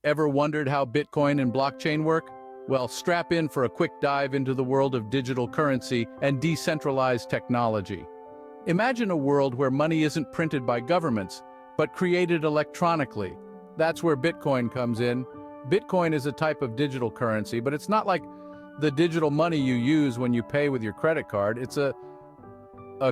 Ever wondered how Bitcoin and blockchain work? Well, strap in for a quick dive into the world of digital currency and decentralized technology. Imagine a world where money isn't printed by governments, but created electronically. That's where Bitcoin comes in. Bitcoin is a type of digital currency, but it's not like the digital money you use when you pay with your credit card. It's a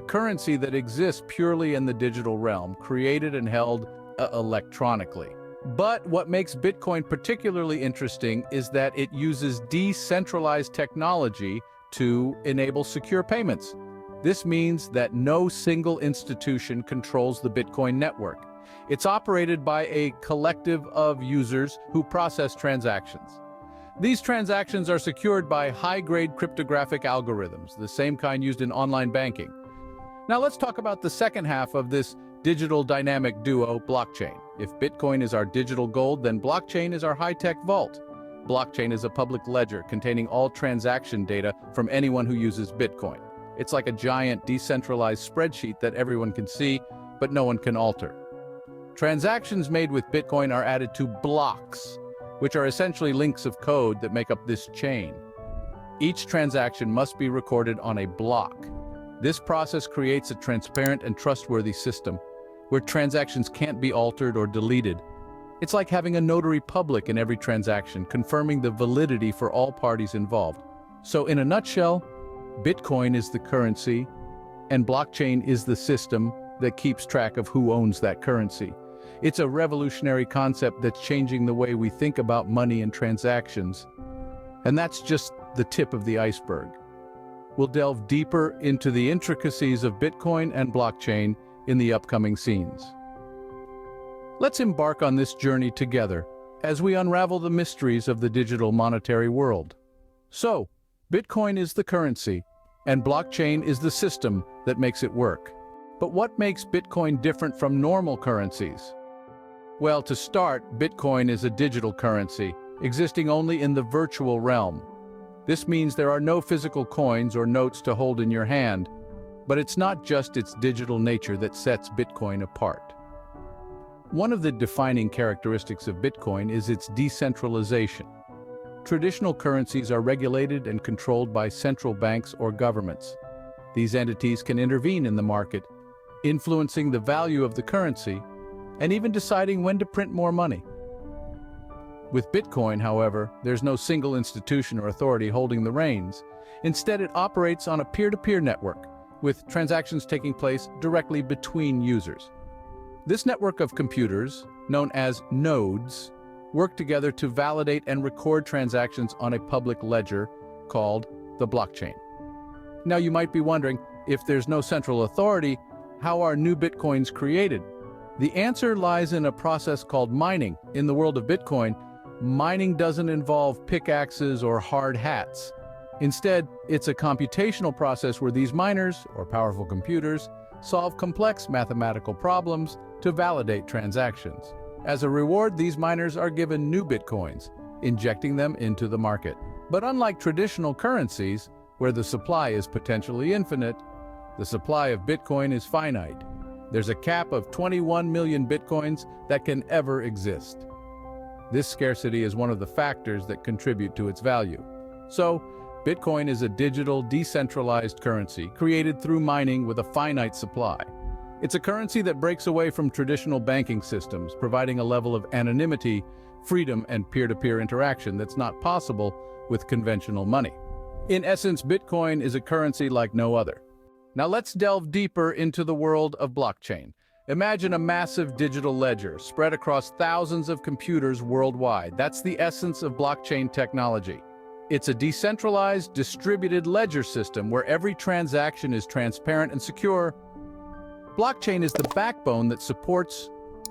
currency that exists purely in the digital realm, created and held electronically. But what makes Bitcoin particularly interesting is that it uses decentralized technology to enable secure payments. This means that no single institution controls the Bitcoin network. It's operated by a collective of users who process transactions. These transactions are secured by high-grade cryptographic algorithms, the same kind used in online banking. Now let's talk about the second half of this digital dynamic duo, blockchain. If Bitcoin is our digital gold, then blockchain is our high-tech vault. Blockchain is a public ledger containing all transaction data from anyone who uses Bitcoin. It's like a giant decentralized spreadsheet that everyone can see, but no one can alter. Transactions made with Bitcoin are added to blocks, which are essentially links of code that make up this chain. Each transaction must be recorded on a block. This process creates a transparent and trustworthy system where transactions can't be altered or deleted. It's like having a notary public in every transaction, confirming the validity for all parties involved. So in a nutshell, Bitcoin is the currency, and blockchain is the system that keeps track of who owns that currency. It's a revolutionary concept that's changing the way we think about money and transactions. And that's just the tip of the iceberg. We'll delve deeper into the intricacies of Bitcoin and blockchain in the upcoming scenes. Let's embark on this journey together as we unravel the mysteries of the digital monetary world. So, Bitcoin is the currency, and blockchain is the system that makes it work. But what makes Bitcoin different from normal currencies? Well, to start, Bitcoin is a digital currency, existing only in the virtual realm. This means there are no physical coins or notes to hold in your hand, but it's not just its digital nature that sets Bitcoin apart. One of the defining characteristics of Bitcoin is its decentralization. Traditional currencies are regulated and controlled by central banks or governments. These entities can intervene in the market, influencing the value of the currency, and even deciding when to print more money. With Bitcoin, however, there's no single institution or authority holding the reins. Instead, it operates on a peer-to-peer network, with transactions taking place directly between users. This network of computers, known as nodes, work together to validate and record transactions on a public ledger called the blockchain. Now you might be wondering, if there's no central authority, how are new Bitcoins created? The answer lies in a process called mining. In the world of Bitcoin, mining doesn't involve pickaxes or hard hats. Instead, it's a computational process where these miners, or powerful computers, solve complex mathematical problems to validate transactions. As a reward, these miners are given new Bitcoins, injecting them into the market. But unlike traditional currencies, where the supply is potentially infinite, the supply of Bitcoin is finite. There's a cap of 21 million Bitcoins that can ever exist. This scarcity is one of the factors that contribute to its value. So, Bitcoin is a digital, decentralized currency created through mining with a finite supply. It's a currency that breaks away from traditional banking systems, providing a level of anonymity, freedom, and peer-to-peer interaction that's not possible with conventional money. In essence, Bitcoin is a currency like no other. Now let's delve deeper into the world of blockchain. Imagine a massive digital ledger spread across thousands of computers worldwide. That's the essence of blockchain technology. It's a decentralized, distributed ledger system where every transaction is transparent and secure. Blockchain is the backbone that supports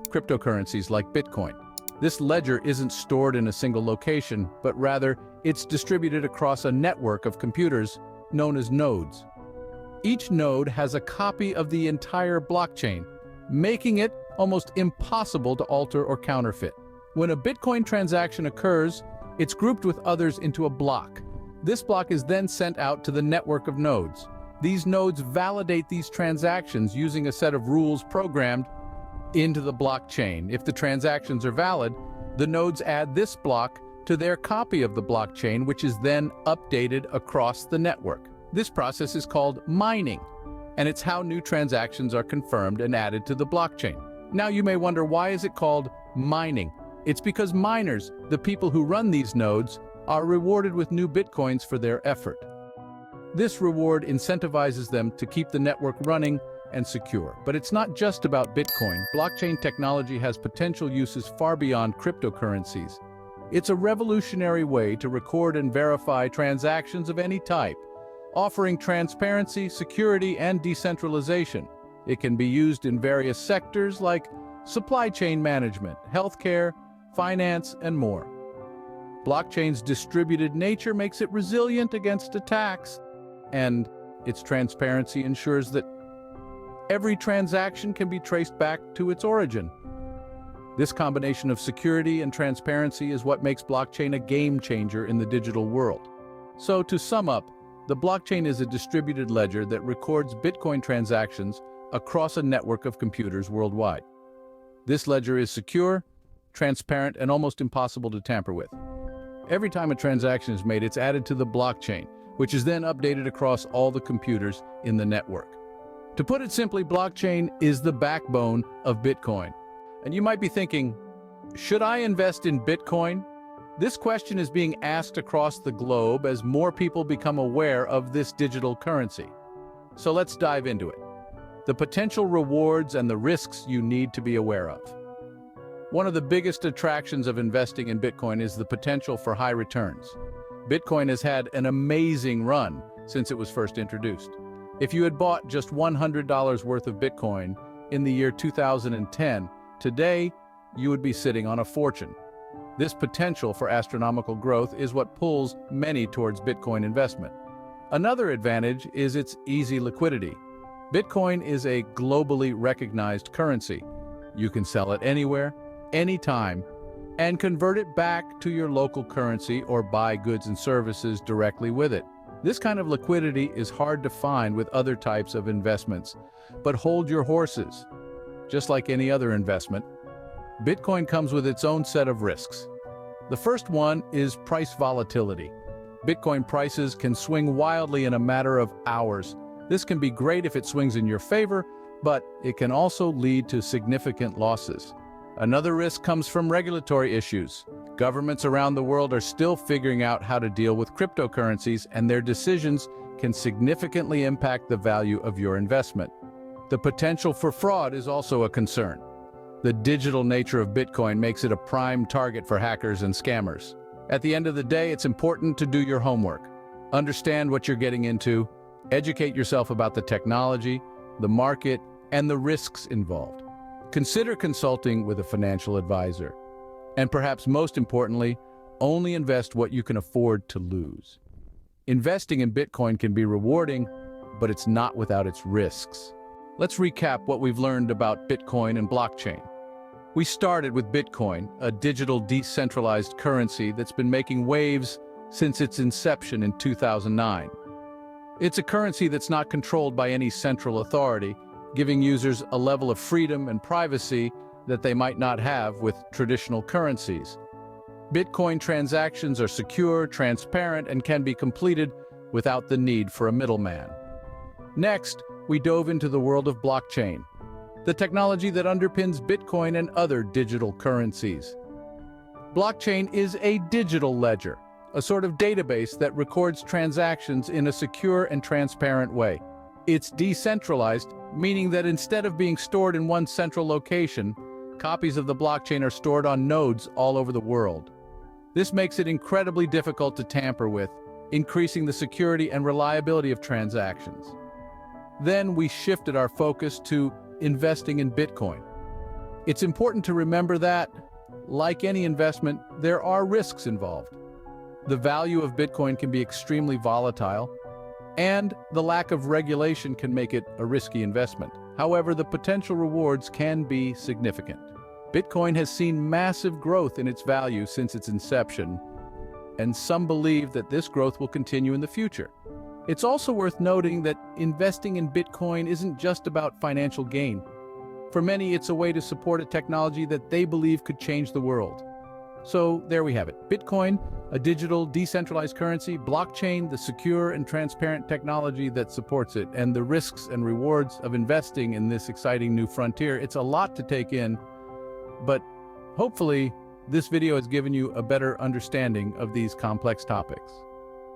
cryptocurrencies like Bitcoin. This ledger isn't stored in a single location, but rather it's distributed across a network of computers known as nodes. Each node has a copy of the entire blockchain, making it almost impossible to alter or counterfeit. When a Bitcoin transaction occurs, it's grouped with others into a block. This block is then sent out to the network of nodes. These nodes validate these transactions using a set of rules programmed into the blockchain. If the transactions are valid, The nodes add this block to their copy of the blockchain, which is then updated across the network. This process is called mining, and it's how new transactions are confirmed and added to the blockchain. Now you may wonder, why is it called mining? It's because miners, the people who run these nodes, are rewarded with new bitcoins for their effort. This reward incentivizes them to keep the network running and secure. But it's not just about Bitcoin. Blockchain technology has potential uses far beyond cryptocurrencies. It's a revolutionary way to record and verify transactions of any type, offering transparency, security, and decentralization. It can be used in various sectors like supply chain management, healthcare, finance, and more. Blockchain's distributed nature makes it resilient against attacks, and its transparency ensures that every transaction can be traced back to its origin. This combination of security and transparency is what makes blockchain a game changer in the digital world. So, to sum up, the blockchain is a distributed ledger that records Bitcoin transactions across a network of computers worldwide. This ledger is secure, transparent, and almost impossible to tamper with. Every time a transaction is made, it's added to the blockchain, which is then updated across all the computers in the network. To put it simply, blockchain is the backbone of Bitcoin. And you might be thinking, should I invest in Bitcoin? This question is being asked across the globe as more people become aware of this digital currency. So let's dive into it. The potential rewards and the risks you need to be aware of. One of the biggest attractions of investing in Bitcoin is the potential for high returns. Bitcoin has had an amazing run since it was first introduced. If you had bought just $100 worth of Bitcoin in the year 2010, today you would be sitting on a fortune. This potential for astronomical growth is what pulls many towards Bitcoin investment. Another advantage is its easy liquidity. Bitcoin is a globally recognized currency. You can sell it anywhere, anytime, and convert it back to your local currency or buy goods and services directly with it. This kind of liquidity is hard to find with other types of investments, but hold your horses. Just like any other investment, Bitcoin comes with its own set of risks. The first one is price volatility. Bitcoin prices can swing wildly in a matter of hours. This can be great if it swings in your favor, but it can also lead to significant losses. Another risk comes from regulatory issues. Governments around the world are still figuring out how to deal with cryptocurrencies, and their decisions can significantly impact the value of your investment. The potential for fraud is also a concern. The digital nature of Bitcoin makes it a prime target for hackers and scammers. At the end of the day, it's important to do your homework. Understand what you're getting into, educate yourself about the technology, the market, and the risks involved. Consider consulting with a financial advisor. And perhaps most importantly, only invest what you can afford to lose. Investing in Bitcoin can be rewarding, but it's not without its risks. Let's recap what we've learned about Bitcoin and blockchain. We started with Bitcoin, a digital decentralized currency that's been making waves since its inception in 2009. It's a currency that's not controlled by any central authority, giving users a level of freedom and privacy that they might not have with traditional currencies. Bitcoin transactions are secure, transparent, and can be completed without the need for a middleman. Next, we dove into the world of blockchain, the technology that underpins Bitcoin and other digital currencies. Blockchain is a digital ledger, a sort of database that records transactions in a secure and transparent way. It's decentralized, meaning that instead of being stored in one central location, copies of the blockchain are stored on nodes all over the world. This makes it incredibly difficult to tamper with, increasing the security and reliability of transactions. Then we shifted our focus to investing in Bitcoin. It's important to remember that, like any investment, there are risks involved. The value of Bitcoin can be extremely volatile, and the lack of regulation can make it a risky investment. However, the potential rewards can be significant. Bitcoin has seen massive growth in its value since its inception, and some believe that this growth will continue in the future. It's also worth noting that investing in Bitcoin isn't just about financial gain. For many, it's a way to support a technology that they believe could change the world. So there we have it. Bitcoin, a digital, decentralized currency, blockchain, the secure and transparent technology that supports it, and the risks and rewards of investing in this exciting new frontier. It's a lot to take in, but hopefully this video has given you a better understanding of these complex topics.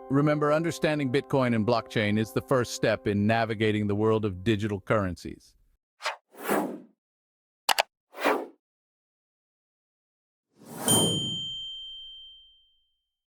Remember, understanding Bitcoin and blockchain is the first step in navigating the world of digital currencies.